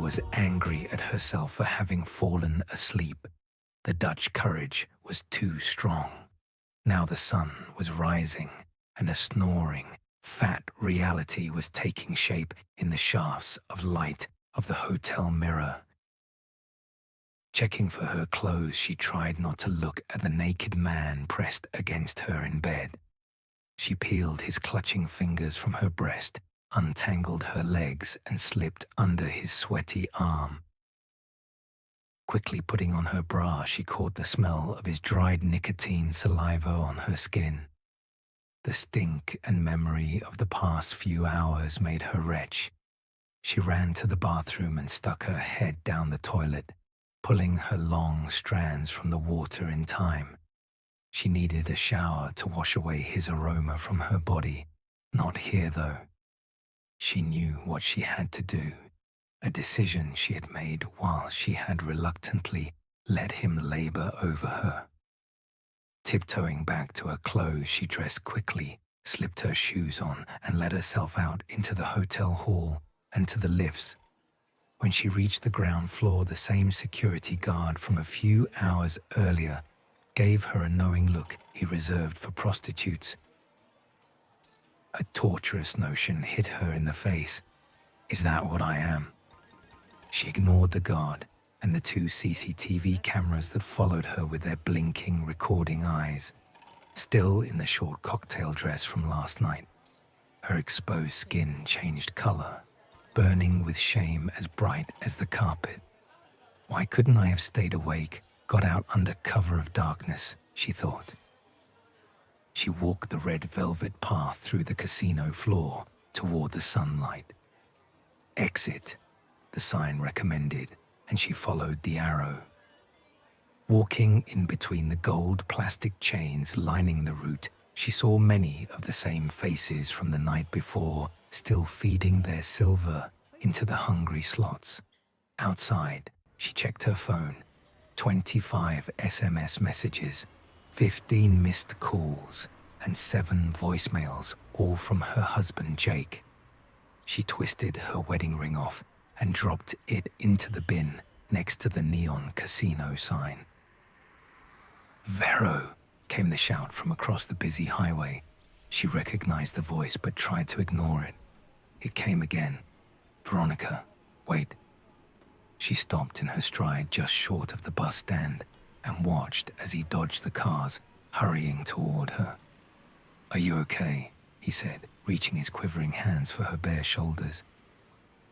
was angry at herself for having fallen asleep. The Dutch courage was too strong. Now the sun was rising, and a snoring, fat reality was taking shape in the shafts of light of the hotel mirror. Checking for her clothes, she tried not to look at the naked man pressed against her in bed. She peeled his clutching fingers from her breast, untangled her legs, and slipped under his sweaty arm. Quickly putting on her bra, she caught the smell of his dried nicotine saliva on her skin. The stink and memory of the past few hours made her retch. She ran to the bathroom and stuck her head down the toilet, pulling her long strands from the water in time. She needed a shower to wash away his aroma from her body. Not here, though. She knew what she had to do, a decision she had made while she had reluctantly let him labor over her. Tiptoeing back to her clothes, she dressed quickly, slipped her shoes on, and let herself out into the hotel hall and to the lifts. When she reached the ground floor, the same security guard from a few hours earlier gave her a knowing look he reserved for prostitutes. A torturous notion hit her in the face. Is that what I am? She ignored the guard and the 2 CCTV cameras that followed her with their blinking, recording eyes. Still in the short cocktail dress from last night, her exposed skin changed color, burning with shame as bright as the carpet. Why couldn't I have stayed awake, got out under cover of darkness, she thought. She walked the red velvet path through the casino floor toward the sunlight. Exit, the sign recommended, and she followed the arrow. Walking in between the gold plastic chains lining the route, she saw many of the same faces from the night before, still feeding their silver into the hungry slots. Outside, she checked her phone. 25 SMS messages, 15 missed calls, and 7 voicemails, all from her husband Jake. She twisted her wedding ring off and dropped it into the bin next to the neon casino sign. "Vero!" came the shout from across the busy highway. She recognized the voice but tried to ignore it. It came again. "Veronica, wait." She stopped in her stride just short of the bus stand and watched as he dodged the cars, hurrying toward her. "Are you okay?" he said, reaching his quivering hands for her bare shoulders.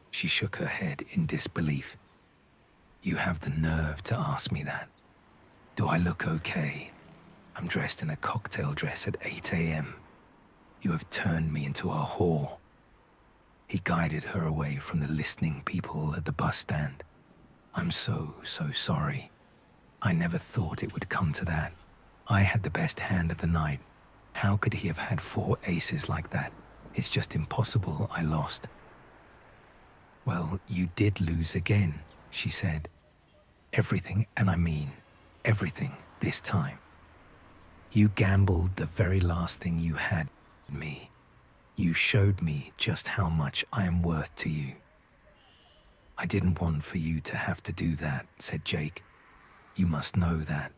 She shook her head in disbelief. "You have the nerve to ask me that. Do I look okay? I'm dressed in a cocktail dress at 8 a.m. You have turned me into a whore." He guided her away from the listening people at the bus stand. "I'm so sorry. I never thought it would come to that. I had the best hand of the night. How could he have had 4 aces like that? It's just impossible. I lost." "Well, you did lose again," she said. "Everything, and I mean everything this time. You gambled the very last thing you had, me. You showed me just how much I am worth to you." "I didn't want for you to have to do that," said Jake. "You must know that.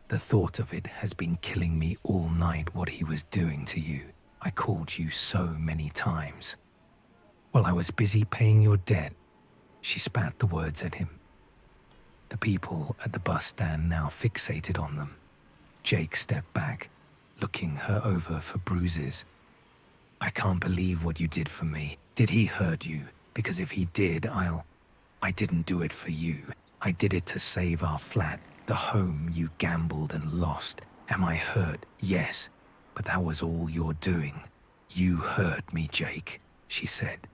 The thought of it has been killing me all night, what he was doing to you. I called you so many times." "Well, I was busy paying your debt." She spat the words at him. The people at the bus stand now fixated on them. Jake stepped back, looking her over for bruises. "I can't believe what you did for me. Did he hurt you? Because if he did, I didn't do it for you. I did it to save our flat, the home you gambled and lost. Am I hurt? Yes. But that was all you're doing. You hurt me, Jake," she said,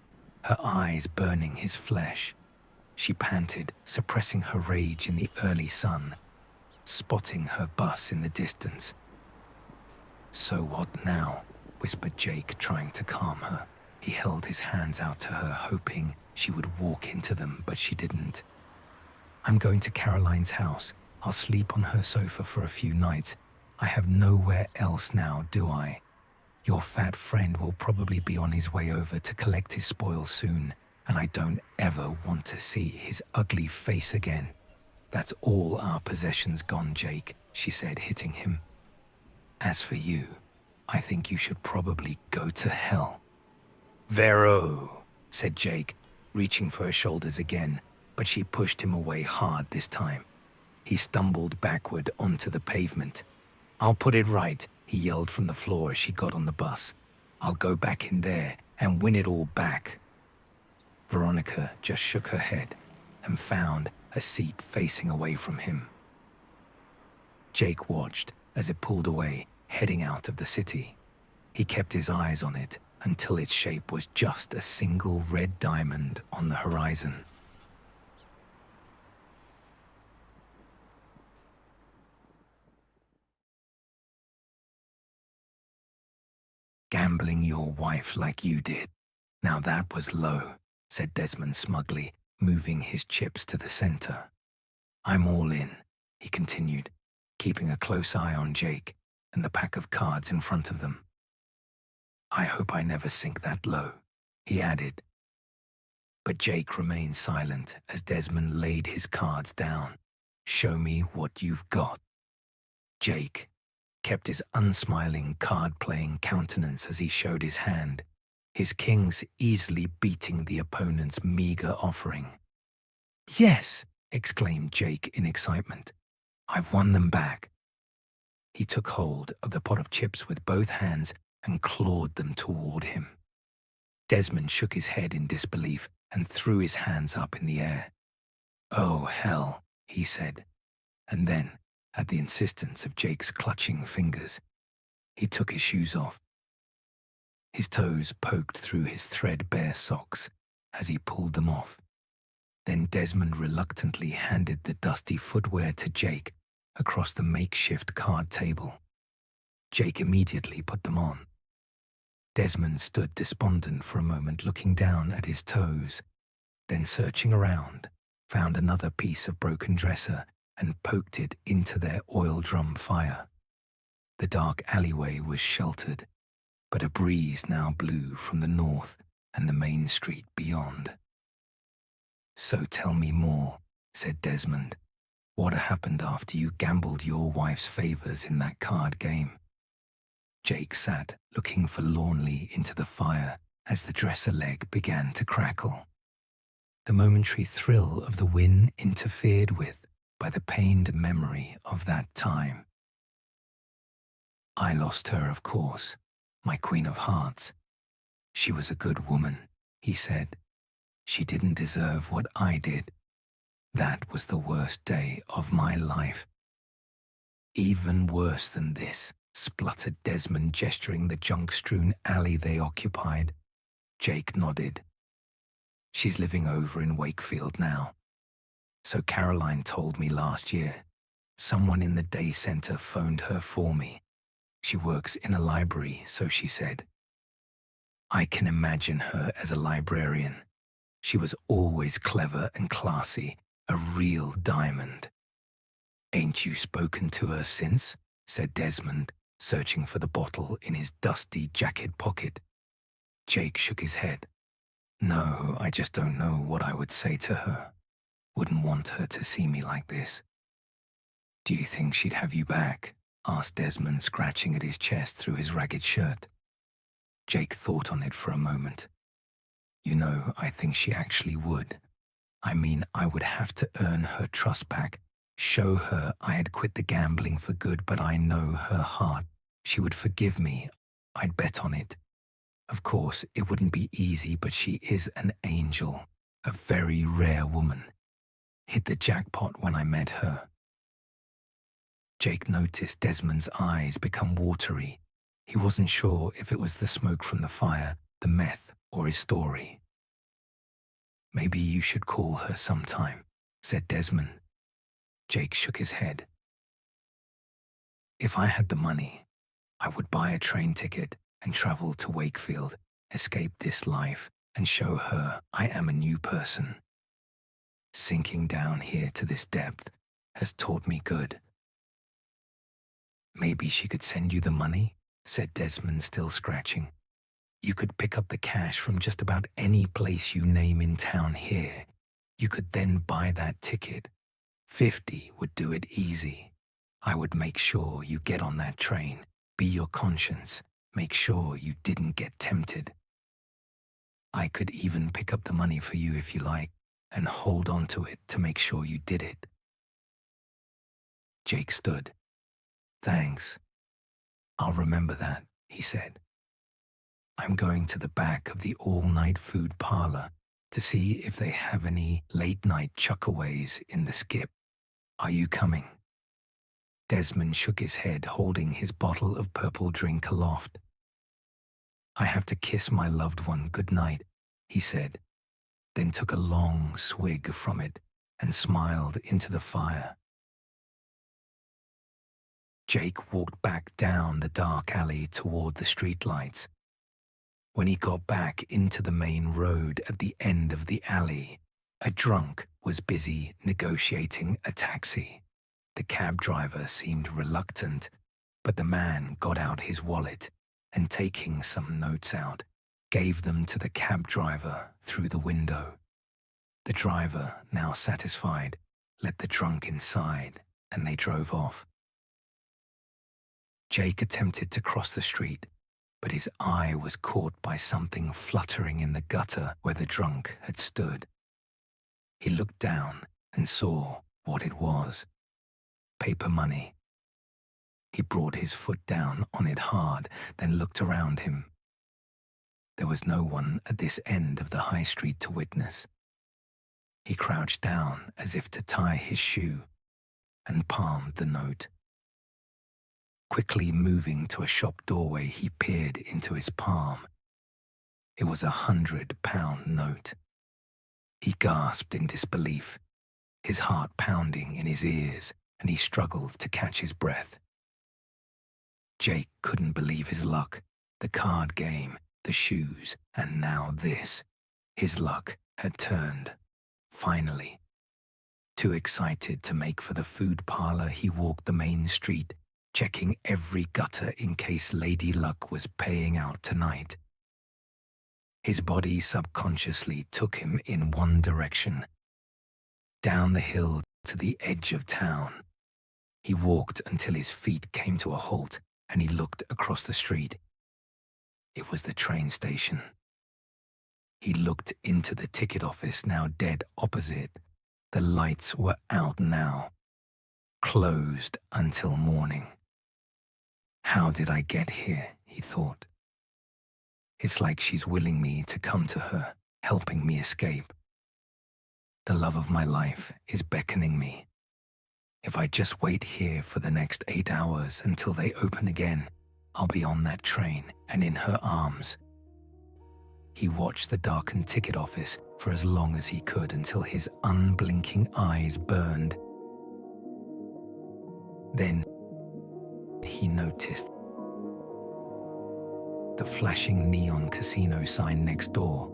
her eyes burning his flesh. She panted, suppressing her rage in the early sun, spotting her bus in the distance. "So what now?" whispered Jake, trying to calm her. He held his hands out to her, hoping she would walk into them, but she didn't. "I'm going to Caroline's house. I'll sleep on her sofa for a few nights. I have nowhere else now, do I? Your fat friend will probably be on his way over to collect his spoils soon, and I don't ever want to see his ugly face again. That's all our possessions gone, Jake, she said, hitting him. As for you, I think you should probably go to hell. Vero, said Jake, reaching for her shoulders again, but she pushed him away hard this time. He stumbled backward onto the pavement. I'll put it right, he yelled from the floor as she got on the bus. I'll go back in there and win it all back. Veronica just shook her head and found a seat facing away from him. Jake watched as it pulled away, heading out of the city. He kept his eyes on it until its shape was just a single red diamond on the horizon. Gambling your wife like you did. Now that was low, said Desmond smugly, moving his chips to the center. I'm all in, he continued, keeping a close eye on Jake and the pack of cards in front of them. I hope I never sink that low, he added. But Jake remained silent as Desmond laid his cards down. Show me what you've got. Jake kept his unsmiling, card-playing countenance as he showed his hand, his kings easily beating the opponent's meager offering. Yes, exclaimed Jake in excitement. I've won them back. He took hold of the pot of chips with both hands and clawed them toward him. Desmond shook his head in disbelief and threw his hands up in the air. Oh, hell, he said. And then, at the insistence of Jake's clutching fingers, he took his shoes off. His toes poked through his threadbare socks as he pulled them off. Then Desmond reluctantly handed the dusty footwear to Jake across the makeshift card table. Jake immediately put them on. Desmond stood despondent for a moment, looking down at his toes, then searching around, found another piece of broken dresser and poked it into their oil drum fire. The dark alleyway was sheltered, but a breeze now blew from the north and the main street beyond. So tell me more, said Desmond. What happened after you gambled your wife's favors in that card game? Jake sat, looking forlornly into the fire as the dresser leg began to crackle. The momentary thrill of the win interfered with by the pained memory of that time. I lost her, of course, my Queen of Hearts. She was a good woman, he said. She didn't deserve what I did. That was the worst day of my life. Even worse than this, spluttered Desmond, gesturing the junk-strewn alley they occupied. Jake nodded. She's living over in Wakefield now. So Caroline told me last year. Someone in the day center phoned her for me. She works in a library, so she said. I can imagine her as a librarian. She was always clever and classy, a real diamond. Ain't you spoken to her since? Said Desmond, searching for the bottle in his dusty jacket pocket. Jake shook his head. No, I just don't know what I would say to her. Wouldn't want her to see me like this. Do you think she'd have you back? Asked Desmond, scratching at his chest through his ragged shirt. Jake thought on it for a moment. You know, I think she actually would. I mean, I would have to earn her trust back, show her I had quit the gambling for good, but I know her heart. She would forgive me. I'd bet on it. Of course, it wouldn't be easy, but she is an angel, a very rare woman. Hit the jackpot when I met her. Jake noticed Desmond's eyes become watery. He wasn't sure if it was the smoke from the fire, the meth, or his story. Maybe you should call her sometime, said Desmond. Jake shook his head. If I had the money, I would buy a train ticket and travel to Wakefield, escape this life, and show her I am a new person. Sinking down here to this depth has taught me good. Maybe she could send you the money, said Desmond, still scratching. You could pick up the cash from just about any place you name in town here. You could then buy that ticket. 50 would do it easy. I would make sure you get on that train. Be your conscience. Make sure you didn't get tempted. I could even pick up the money for you if you like, and hold on to it to make sure you did it. Jake stood. Thanks. I'll remember that, he said. I'm going to the back of the all-night food parlor to see if they have any late-night chuckaways in the skip. Are you coming? Desmond shook his head, holding his bottle of purple drink aloft. I have to kiss my loved one goodnight, he said, then took a long swig from it and smiled into the fire. Jake walked back down the dark alley toward the streetlights. When he got back into the main road at the end of the alley, a drunk was busy negotiating a taxi. The cab driver seemed reluctant, but the man got out his wallet and, taking some notes out, gave them to the cab driver through the window. The driver, now satisfied, let the drunk inside and they drove off. Jake attempted to cross the street, but his eye was caught by something fluttering in the gutter where the drunk had stood. He looked down and saw what it was: paper money. He brought his foot down on it hard, then looked around him. There was no one at this end of the high street to witness. He crouched down as if to tie his shoe and palmed the note. Quickly moving to a shop doorway, he peered into his palm. It was £100 note. He gasped in disbelief, his heart pounding in his ears, and he struggled to catch his breath. Jake couldn't believe his luck. The card game, the shoes, and now this. His luck had turned. Finally. Too excited to make for the food parlor, he walked the main street, checking every gutter in case Lady Luck was paying out tonight. His body subconsciously took him in one direction, down the hill to the edge of town. He walked until his feet came to a halt, and he looked across the street. It was the train station. He looked into the ticket office, now dead opposite. The lights were out now, closed until morning. How did I get here, he thought. It's like she's willing me to come to her, helping me escape. The love of my life is beckoning me. If I just wait here for the next 8 hours until they open again, I'll be on that train and in her arms. He watched the darkened ticket office for as long as he could until his unblinking eyes burned. Then he noticed the flashing neon casino sign next door.